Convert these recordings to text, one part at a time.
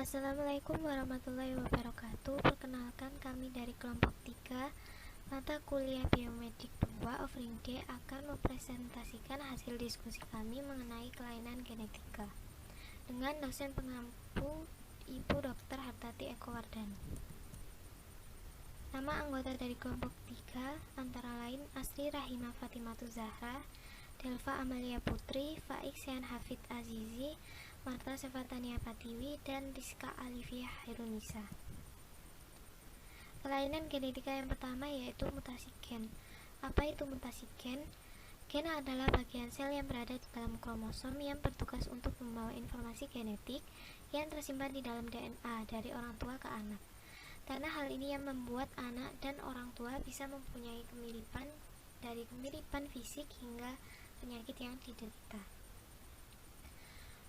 Assalamualaikum warahmatullahi wabarakatuh. Perkenalkan, kami dari kelompok 3 mata kuliah Biomedik 2 Offering Day akan mempresentasikan hasil diskusi kami mengenai kelainan genetika dengan dosen pengampu Ibu Dr. Hartati Ekowardani. Nama anggota dari kelompok 3 antara lain Asri Rahimah Fatimatu Zahra, Delva Amalia Putri, Faik Sean Hafid Azizi, Marta Sefatania Patiwi, dan Rizka Alivia Hairunisa. Kelainan genetika yang pertama yaitu mutasi gen. Apa itu mutasi gen? Gen adalah bagian sel yang berada di dalam kromosom yang bertugas untuk membawa informasi genetik yang tersimpan di dalam DNA dari orang tua ke anak. Karena hal ini yang membuat anak dan orang tua bisa mempunyai kemiripan, dari kemiripan fisik hingga penyakit yang diderita.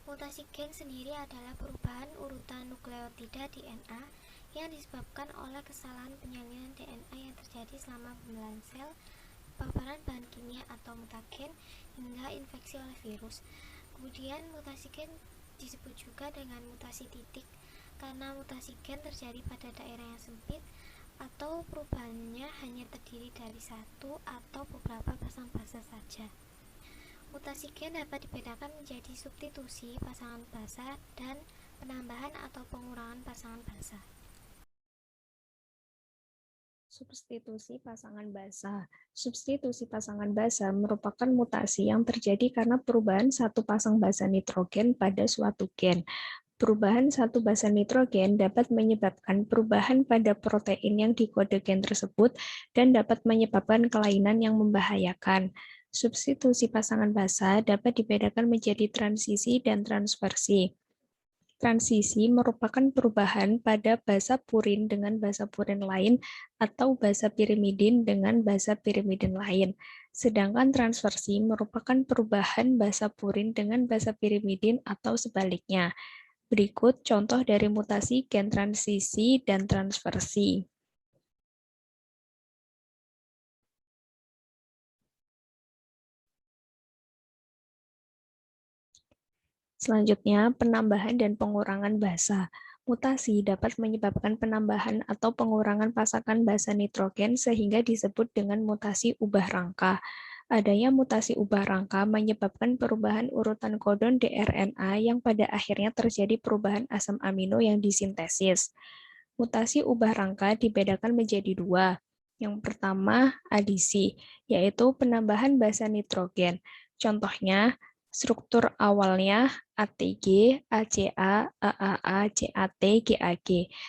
Mutasi gen sendiri adalah perubahan urutan nukleotida DNA yang disebabkan oleh kesalahan penyalinan DNA yang terjadi selama pembelahan sel, paparan bahan kimia atau mutagen, hingga infeksi oleh virus. Kemudian mutasi gen disebut juga dengan mutasi titik karena mutasi gen terjadi pada daerah yang sempit atau perubahannya hanya terdiri dari satu atau beberapa pasang basa saja. Mutasi gen dapat dibedakan menjadi substitusi pasangan basa dan penambahan atau pengurangan pasangan basa. Substitusi pasangan basa. Substitusi pasangan basa merupakan mutasi yang terjadi karena perubahan satu pasang basa nitrogen pada suatu gen. Perubahan satu basa nitrogen dapat menyebabkan perubahan pada protein yang dikode gen tersebut dan dapat menyebabkan kelainan yang membahayakan. Substitusi pasangan basa dapat dibedakan menjadi transisi dan transversi. Transisi merupakan perubahan pada basa purin dengan basa purin lain atau basa pirimidin dengan basa pirimidin lain. Sedangkan transversi merupakan perubahan basa purin dengan basa pirimidin atau sebaliknya. Berikut contoh dari mutasi gen transisi dan transversi. Selanjutnya, penambahan dan pengurangan basa. Mutasi dapat menyebabkan penambahan atau pengurangan pasangan basa nitrogen sehingga disebut dengan mutasi ubah rangka. Adanya mutasi ubah rangka menyebabkan perubahan urutan kodon di RNA yang pada akhirnya terjadi perubahan asam amino yang disintesis. Mutasi ubah rangka dibedakan menjadi dua. Yang pertama, adisi, yaitu penambahan basa nitrogen. Contohnya, struktur awalnya ATG, ACA, AAA, CAT, GAG.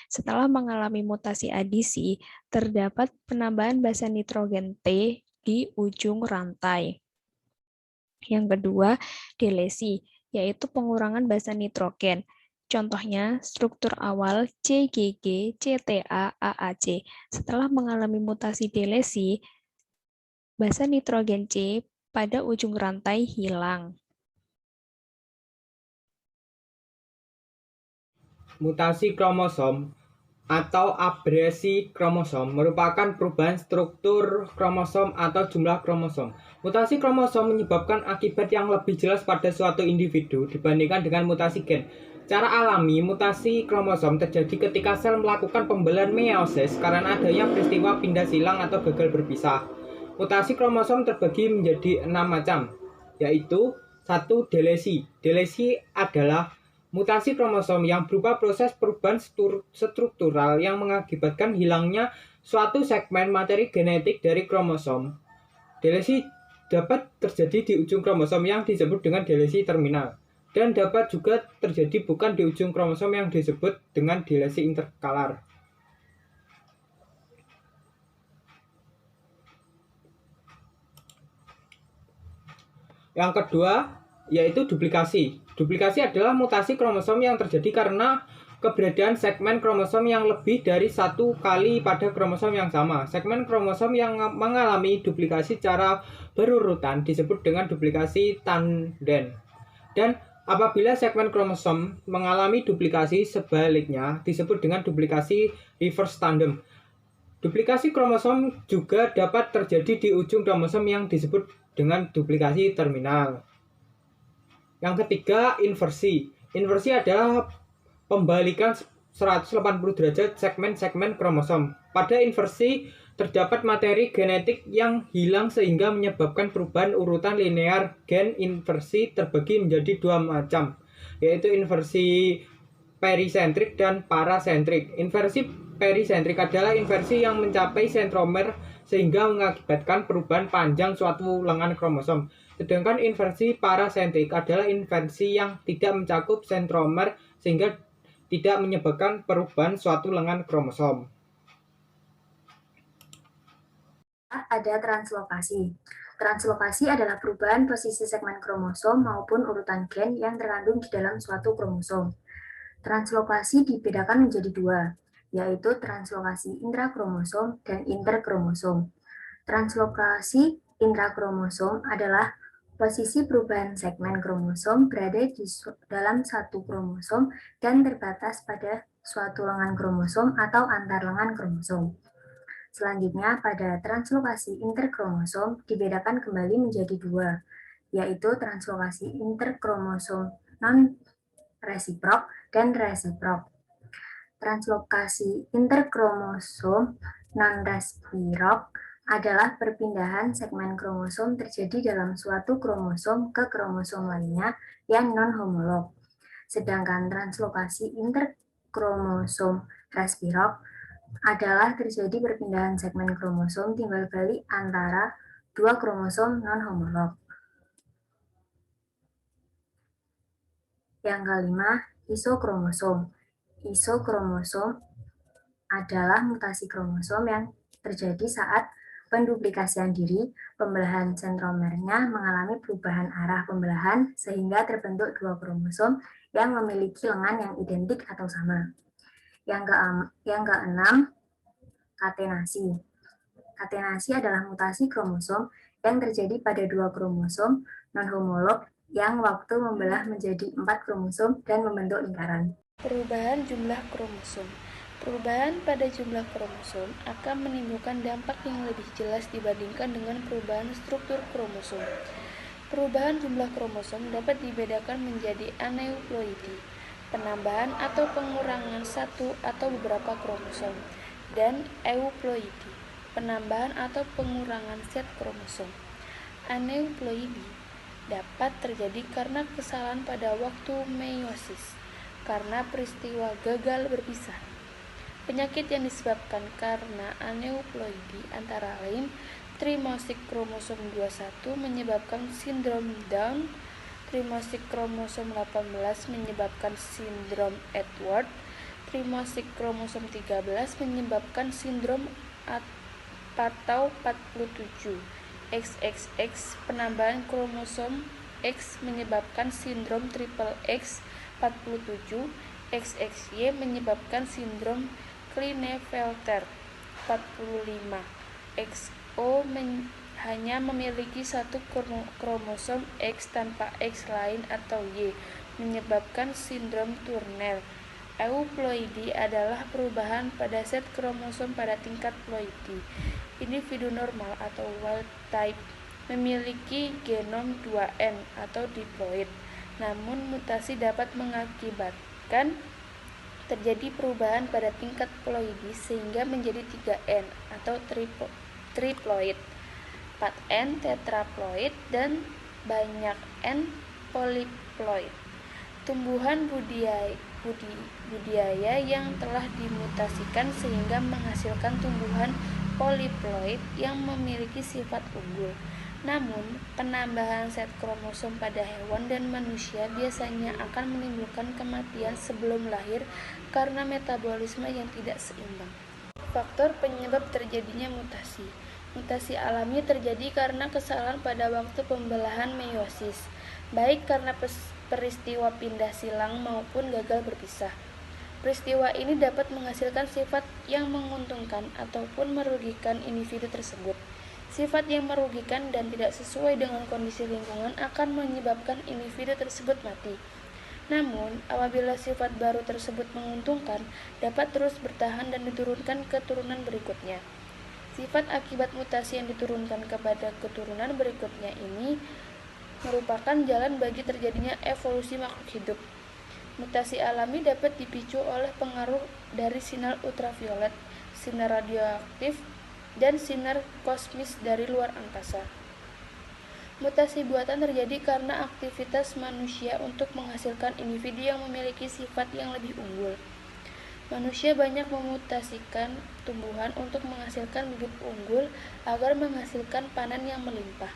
Setelah mengalami mutasi adisi, terdapat penambahan basa nitrogen T di ujung rantai. Yang kedua, delesi, yaitu pengurangan basa nitrogen. Contohnya, struktur awal CGG, CTA, AAC. Setelah mengalami mutasi delesi, basa nitrogen C pada ujung rantai hilang. Mutasi kromosom atau abresi kromosom merupakan perubahan struktur kromosom atau jumlah kromosom. Mutasi kromosom menyebabkan akibat yang lebih jelas pada suatu individu dibandingkan dengan mutasi gen. Secara alami, mutasi kromosom terjadi ketika sel melakukan pembelahan meiosis karena adanya peristiwa pindah silang atau gagal berpisah. Mutasi kromosom terbagi menjadi 6 macam, yaitu 1. Delesi. Delesi adalah mutasi kromosom yang berupa proses perubahan struktural yang mengakibatkan hilangnya suatu segmen materi genetik dari kromosom. Delesi dapat terjadi di ujung kromosom yang disebut dengan delesi terminal, dan dapat juga terjadi bukan di ujung kromosom yang disebut dengan delesi interkalar. Yang kedua, yaitu duplikasi. Duplikasi adalah mutasi kromosom yang terjadi karena keberadaan segmen kromosom yang lebih dari satu kali pada kromosom yang sama. Segmen kromosom yang mengalami duplikasi secara berurutan disebut dengan duplikasi tandem. Dan apabila segmen kromosom mengalami duplikasi sebaliknya disebut dengan duplikasi reverse tandem. Duplikasi kromosom juga dapat terjadi di ujung kromosom yang disebut dengan duplikasi terminal. Yang ketiga, inversi. Inversi adalah pembalikan 180 derajat segmen-segmen kromosom. Pada inversi, terdapat materi genetik yang hilang sehingga menyebabkan perubahan urutan linear. Gen inversi terbagi menjadi dua macam, yaitu inversi perisentrik dan parasentrik. Inversi perisentrik adalah inversi yang mencapai sentromer sehingga mengakibatkan perubahan panjang suatu lengan kromosom. Sedangkan inversi parasentrik adalah inversi yang tidak mencakup sentromer sehingga tidak menyebabkan perubahan suatu lengan kromosom. Ada translokasi. Translokasi adalah perubahan posisi segmen kromosom maupun urutan gen yang terkandung di dalam suatu kromosom. Translokasi dibedakan menjadi dua, yaitu translokasi intrakromosom dan interkromosom. Translokasi intrakromosom adalah posisi perubahan segmen kromosom berada di dalam satu kromosom dan terbatas pada suatu lengan kromosom atau antar lengan kromosom. Selanjutnya, pada translokasi interkromosom dibedakan kembali menjadi dua, yaitu translokasi interkromosom non-resiprok dan resiprok. Translokasi interkromosom non-resiprok adalah perpindahan segmen kromosom terjadi dalam suatu kromosom ke kromosom lainnya yang non-homolog. Sedangkan translokasi interkromosom resiprok adalah terjadi perpindahan segmen kromosom timbal balik antara dua kromosom non-homolog. Yang kelima, isokromosom. Isokromosom adalah mutasi kromosom yang terjadi saat penduplikasian diri, pembelahan sentromernya mengalami perubahan arah pembelahan sehingga terbentuk dua kromosom yang memiliki lengan yang identik atau sama. Yang keenam, katenasi. Katenasi adalah mutasi kromosom yang terjadi pada dua kromosom non-homolog yang waktu membelah menjadi 4 kromosom dan membentuk lingkaran. Perubahan jumlah kromosom. Perubahan pada jumlah kromosom akan menimbulkan dampak yang lebih jelas dibandingkan dengan perubahan struktur kromosom. Perubahan jumlah kromosom dapat dibedakan menjadi aneuploidi, penambahan atau pengurangan satu atau beberapa kromosom, dan euploidi, penambahan atau pengurangan set kromosom. Aneuploidi dapat terjadi karena kesalahan pada waktu meiosis, karena peristiwa gagal berpisah. Penyakit yang disebabkan karena aneuploidi antara lain trimosik kromosom 21 menyebabkan sindrom Down, trimosik kromosom 18 menyebabkan sindrom Edward, trimosik kromosom 13 menyebabkan sindrom atau 47, XXX, penambahan kromosom X menyebabkan sindrom triple X 47, XXY menyebabkan sindrom Klinefelter 45, XO hanya memiliki satu kromosom X tanpa X lain atau Y, menyebabkan sindrom Turner. Euploidi adalah perubahan pada set kromosom pada tingkat ploidi. Individu normal atau wild type memiliki genom 2N atau diploid, namun mutasi dapat mengakibatkan terjadi perubahan pada tingkat ploidi sehingga menjadi 3N atau triploid, 4N tetraploid, dan banyak N poliploid. Tumbuhan budidaya yang telah dimutasikan sehingga menghasilkan tumbuhan poliploid yang memiliki sifat unggul. Namun, penambahan set kromosom pada hewan dan manusia biasanya akan menimbulkan kematian sebelum lahir karena metabolisme yang tidak seimbang. Faktor penyebab terjadinya mutasi. Mutasi alami terjadi karena kesalahan pada waktu pembelahan meiosis, baik karena peristiwa pindah silang maupun gagal berpisah. Peristiwa ini dapat menghasilkan sifat yang menguntungkan ataupun merugikan individu tersebut. Sifat yang merugikan dan tidak sesuai dengan kondisi lingkungan akan menyebabkan individu tersebut mati. Namun, apabila sifat baru tersebut menguntungkan, dapat terus bertahan dan diturunkan ke keturunan berikutnya. Sifat akibat mutasi yang diturunkan kepada keturunan berikutnya ini merupakan jalan bagi terjadinya evolusi makhluk hidup. Mutasi alami dapat dipicu oleh pengaruh dari sinar ultraviolet, sinar radioaktif, dan sinar kosmis dari luar angkasa. Mutasi buatan terjadi karena aktivitas manusia untuk menghasilkan individu yang memiliki sifat yang lebih unggul. Manusia banyak memutasikan tumbuhan untuk menghasilkan bibit unggul agar menghasilkan panen yang melimpah.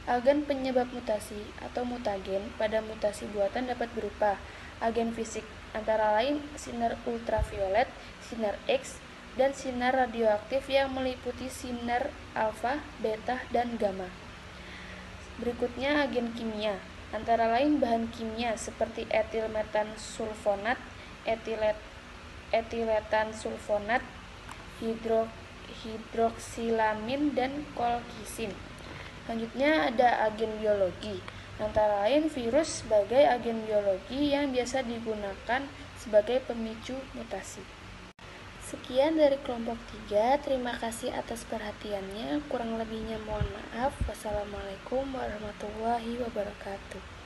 Agen penyebab mutasi atau mutagen pada mutasi buatan dapat berupa agen fisik, antara lain sinar ultraviolet, sinar X, dan sinar radioaktif yang meliputi sinar alfa, beta, dan gamma. Berikutnya agen kimia, antara lain bahan kimia seperti etilmetan sulfonat, etiletan sulfonat, hidroksilamin, dan kolkisin. Selanjutnya ada agen biologi, antara lain virus sebagai agen biologi yang biasa digunakan sebagai pemicu mutasi. Sekian dari kelompok 3, terima kasih atas perhatiannya, kurang lebihnya mohon maaf. Wassalamualaikum warahmatullahi wabarakatuh.